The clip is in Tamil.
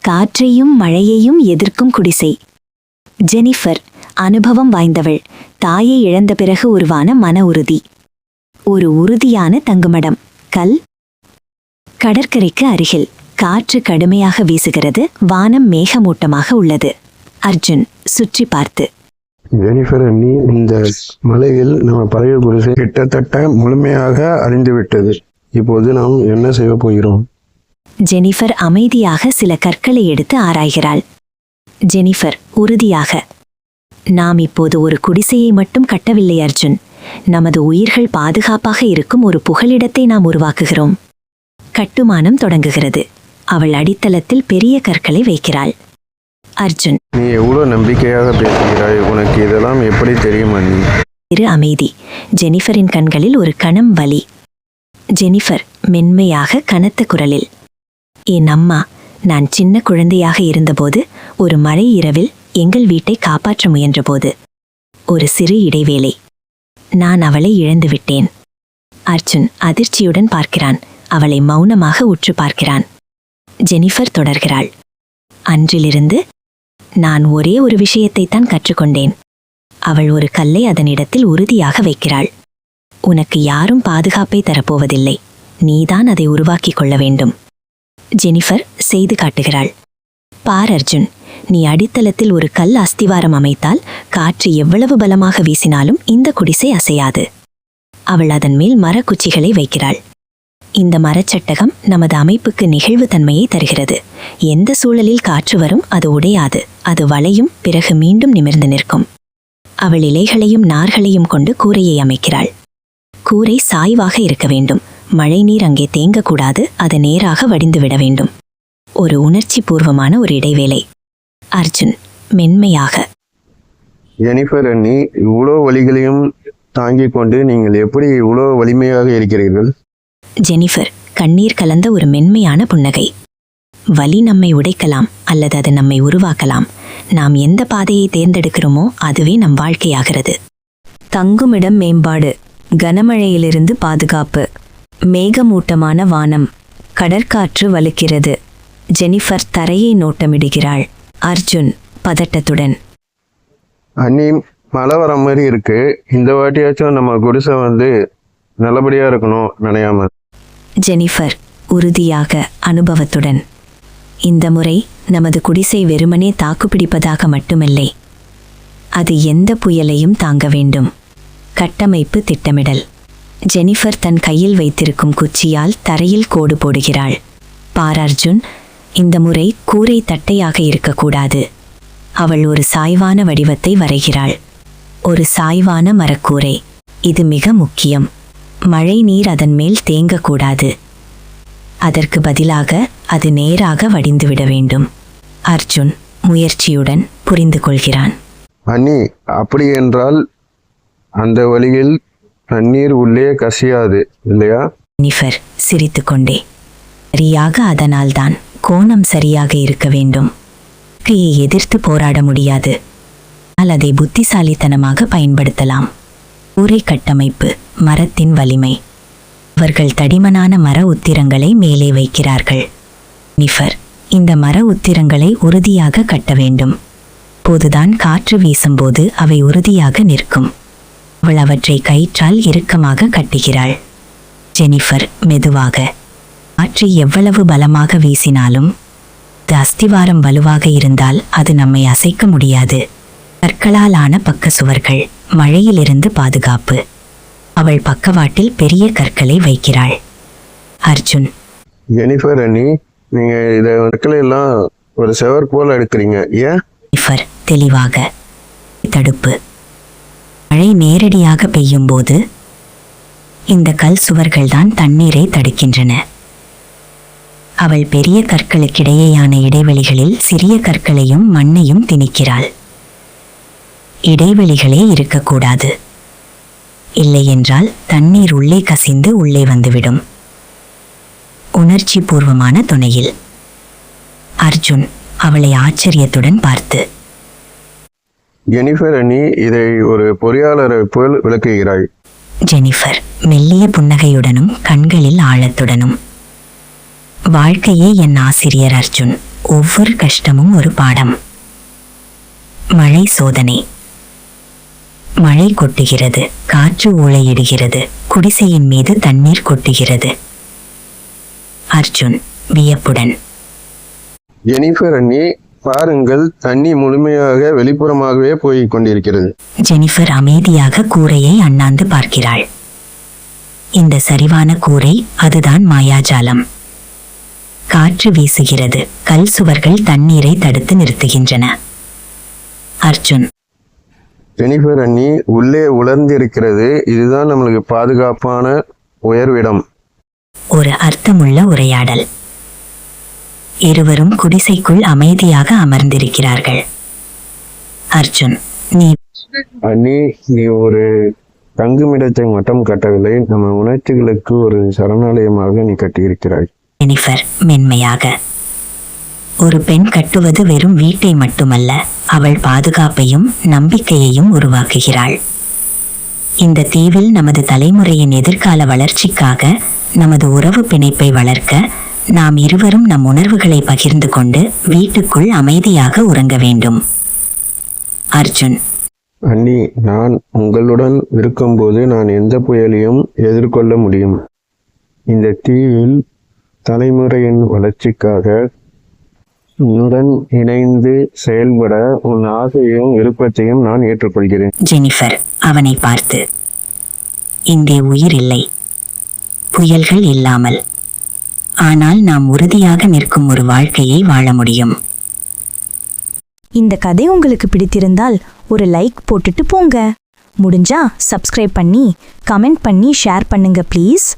காற்றையும் மழையையும் எதிர்க்கும் குடிசை. ஜெனிஃபர் அனுபவம் வாய்ந்தவள். தாயை இழந்த பிறகு உருவான மன உறுதி. ஒரு உறுதியான தங்குமடம். கல். கடற்கரைக்கு அருகில். காற்று கடுமையாக வீசுகிறது. வானம் மேகமூட்டமாக உள்ளது. அர்ஜுன் சுற்றி பார்த்து, ஜெனிஃபர் அண்ணி, இந்த மலையில் நம்ம பழைய குடிசை கிட்டத்தட்ட முழுமையாக அழிந்துவிட்டது. இப்போது நாம் என்ன செய்ய போகிறோம்? ஜெனிஃபர் அமைதியாக சில கற்களை எடுத்து ஆராய்கிறாள். ஜெனிஃபர் உறுதியாக, நாம் இப்போது ஒரு குடிசையை மட்டும் கட்டவில்லை அர்ஜுன். நமது உயிர்கள் பாதுகாப்பாக இருக்கும் ஒரு புகலிடத்தை நாம் உருவாக்குகிறோம். கட்டுமானம் தொடங்குகிறது. அவள் அடித்தளத்தில் பெரிய கற்களை வைக்கிறாள். அர்ஜுன், நீ எவ்வளோ நம்பிக்கையாக பேசுகிறாய். உனக்கு இதெல்லாம் எப்படி தெரியும் அண்ணி? இரு அமைதி. ஜெனிஃபரின் கண்களில் ஒரு கணம் வலி. ஜெனிஃபர் மென்மையாக கனத்த குரலில், என் அம்மா, நான் சின்ன குழந்தையாக இருந்தபோது ஒரு மழை இரவில் எங்கள் வீட்டை காப்பாற்ற முயன்றபோது ஒரு சிறு இடைவேளை. நான் அவளை இழந்துவிட்டேன். அர்ஜுன் அதிர்ச்சியுடன் பார்க்கிறான். அவளை மௌனமாக உற்று பார்க்கிறான். ஜெனிஃபர் தொடர்கிறாள், அன்றிலிருந்து நான் ஒரே ஒரு விஷயத்தைத்தான் கற்றுக்கொண்டேன். அவள் ஒரு கல்லை அதனிடத்தில் உறுதியாக வைக்கிறாள். உனக்கு யாரும் பாதுகாப்பை தரப்போவதில்லை. நீதான் அதை உருவாக்கிக் கொள்ள வேண்டும். ஜெனிஃபர் செய்து காட்டுகிறாள். பார் அர்ஜுன், நீ அடித்தளத்தில் ஒரு கல் அஸ்திவாரம் அமைத்தால் காற்று எவ்வளவு பலமாக வீசினாலும் இந்த குடிசை அசையாது. அவள் அதன் மேல் மரக்குச்சிகளை வைக்கிறாள். இந்த மரச்சட்டகம் நமது அமைப்புக்கு நெகிழ்வுத்தன்மையை தருகிறது. எந்த சூழலில் காற்று வரும் அது உடையாது. அது வளையும், பிறகு மீண்டும் நிமிர்ந்து நிற்கும். அவள் இலைகளையும் நார்களையும் கொண்டு கூரையை அமைக்கிறாள். கூரை சாய்வாக இருக்க வேண்டும். மழைநீர் அங்கே தேங்கக்கூடாது. அது நேராக வடிந்துவிட வேண்டும். ஒரு உணர்ச்சி பூர்வமான ஒரு இடைவேளை. அர்ஜுன் மென்மையாக, ஜெனிஃபர் அண்ணி, இவ்வளோ வலிகளையும் தாங்கிக் கொண்டு நீங்கள் எப்படி இவ்வளோ வலிமையாக இருக்கிறீர்கள்? ஜெனிஃபர் கண்ணீர் கலந்த ஒரு மென்மையான புன்னகை. வலி நம்மை உடைக்கலாம் அல்லது அது நம்மை உருவாக்கலாம். நாம் எந்த பாதையை தேர்ந்தெடுக்கிறோமோ அதுவே நம் வாழ்க்கையாகிறது. தங்குமிடம் மேம்பாடு. கனமழையிலிருந்து பாதுகாப்பு. மேகமூட்டமான வானம். கடற்காற்று வலுக்கிறது. ஜெனிஃபர் தரையை நோட்டமிடுகிறாள். அர்ஜுன் பதட்டத்துடன், அண்ணி, மழை வர மாதிரி இருக்கு. இந்த வாட்டியாச்சும் நம்ம குடிசை நல்லபடியா இருக்கணும், நினையாம. ஜெனிஃபர் உறுதியாக, அனுபவத்துடன், இந்த முறை நமது குடிசை வெறுமனே தாக்குப்பிடிப்பதாக மட்டுமில்லை, அது எந்த புயலையும் தாங்க வேண்டும். கட்டமைப்பு திட்டமிடல். ஜெனிஃபர் தன் கையில் வைத்திருக்கும் குச்சியால் தரையில் கோடு போடுகிறாள். பார் அர்ஜுன், இந்த முறை கூரை தட்டையாக இருக்கக்கூடாது. அவள் ஒரு சாய்வான வடிவத்தை வரைகிறாள். ஒரு சாய்வான மரக்கூரை. இது மிக முக்கியம். மழை நீர் அதன் மேல் தேங்கக்கூடாது. அதற்கு பதிலாக அது நேராக வடிந்துவிட வேண்டும். அர்ஜுன் முயற்சியுடன் புரிந்து கொள்கிறான். அண்ணி, அப்படி என்றால் அந்த வழியில் தண்ணீர் உள்ளே கசியாது இல்லையா? ஜெனிஃபர் சிரித்துக்கொண்டே, சரியாக அதனால்தான் கோணம் சரியாக இருக்க வேண்டும். கையை எதிர்த்து போராட முடியாது, ஆனால் அதை புத்திசாலித்தனமாக பயன்படுத்தலாம். கூரை கட்டமைப்பு. மரத்தின் வலிமை. அவர்கள் தடிமனான மர உத்திரங்களை மேலே வைக்கிறார்கள். ஜெனிஃபர் இந்த மர உத்திரங்களை உறுதியாக கட்ட வேண்டும். போதுதான் காற்று வீசும்போது அவை உறுதியாக நிற்கும். அவள் அவற்றை கயிற்றால் இறுக்கமாக கட்டுகிறாள். ஜெனிஃபர் மெதுவாக, காற்று எவ்வளவு பலமாக வீசினாலும் அது அஸ்திவாரம் வலுவாக இருந்தால் அது நம்மை அசைக்க முடியாது. கற்களால் ஆன பக்க சுவர்கள். மழையிலிருந்து பாதுகாப்பு. அவள் பக்கவாட்டில் பெரிய கற்களை வைக்கிறாள். அர்ஜுன், ஜெனிஃபர் அண்ணி, நீங்க இத கற்களை எல்லாம் ஒரு செவர் போல எடுக்கிறீங்க, ஏன்? ஜெனிஃபர் தெளிவாக, தடுப்பு. மழை நேரடியாக பெய்யும் போது இந்த கல் சுவர்கள்தான் தண்ணீரை தடுக்கின்றன. அவள் பெரிய கற்களுக்கிடையேயான இடைவெளிகளில் சிறிய கற்களையும் மண்ணையும் திணிக்கிறாள். இடைவெளிகளே இருக்கக்கூடாது. இல்லையென்றால் தண்ணீர் உள்ளே கசிந்து உள்ளே வந்துவிடும். உணர்ச்சி பூர்வமான துணையில். அர்ஜுன் அவளை ஆச்சரியத்துடன் பார்த்து, ஜெனிஃபர் அண்ணி, இதை ஒரு பொறியாளரை போல் விளக்குகிறாய். ஜெனிஃபர் மெல்லிய புன்னகையுடனும் கண்களில் ஆழத்துடனும், வாழ்க்கையே என் ஆசிரியர் அர்ஜுன். ஒவ்வொரு கஷ்டமும் ஒரு பாடம். மழை சோதனை. மழை கொட்டுகிறது, காற்று ஊளையிடுகிறது, குடிசையின் மீது தண்ணீர் கொட்டுகிறது. அர்ஜுன் வியப்புடன். ஜெனிஃபர் அண்ணி, பாருங்கள், தண்ணி முழுமையாக வெளிப்புறமாகவே போய்க் கொண்டிருக்கிறது. ஜெனிஃபர் அமைதியாக கூரையை அண்ணாந்து பார்க்கிறாள். இந்த சரிவான கூரை, அதுதான் மாயாஜாலம். காற்று வீசுகிறது, கல் சுவர்கள் தண்ணீரை தடுத்து நிறுத்துகின்றன. அர்ஜுன். ஜெனிஃபர் அண்ணி, உள்ளே உலர்ந்திருக்கிறது. இதுதான் நம்மளுக்கு பாதுகாப்பான உயர்விடம். ஒரு அர்த்தமுள்ள உரையாடல். இருவரும் குடிசைக்குள் அமைதியாக அமர்ந்திருக்கிறார்கள். அர்ஜுன். நீ அண்ணி, நீ ஒரு தங்குமிடத்தை மட்டும் கட்டவில்லை, நம்ம உணர்ச்சிகளுக்கு ஒரு சரணாலயமாக நீ கட்டியிருக்கிறாய். ஜெனிஃபர் மென்மையாக. ஒரு பெண் கட்டுவது வெறும் வீட்டை மட்டுமல்ல, அவள் பாதுகாப்பையும் நம்பிக்கையையும் உருவாக்குகிறாள். இந்த தீவில் நமது தலைமுறையின் எதிர்கால வளர்ச்சிக்காக, நமது உறவு பிணைப்பை வளர்க்க, நாம் இருவரும் நம் உணர்வுகளை பகிர்ந்து கொண்டு வீட்டுக்குள் அமைதியாக உறங்க வேண்டும். அர்ஜுன். அண்ணி, நான் உங்களுடன் இருக்கும்போது நான் எந்த புயலையும் எதிர்கொள்ள முடியும். இந்த தீவில் தலைமுறையின் வளர்ச்சிக்காக உன்னுடன் இணைந்து செயல்பட உன் ஆசையையும் விருப்பத்தையும் நான் ஏற்றுக்கொள்கிறேன். ஜெனிஃபர் அவனை பார்த்து. இங்கே உயிர் இல்லை, புயல்கள் இல்லாமல். ஆனால் நாம் உறுதியாக நிற்கும் ஒரு வாழ்க்கையை வாழ முடியும். இந்த கதை உங்களுக்கு பிடித்திருந்தால் ஒரு லைக் போட்டுட்டு போங்க. முடிஞ்சா சப்ஸ்கிரைப் பண்ணி கமெண்ட் பண்ணி ஷேர் பண்ணுங்க ப்ளீஸ்.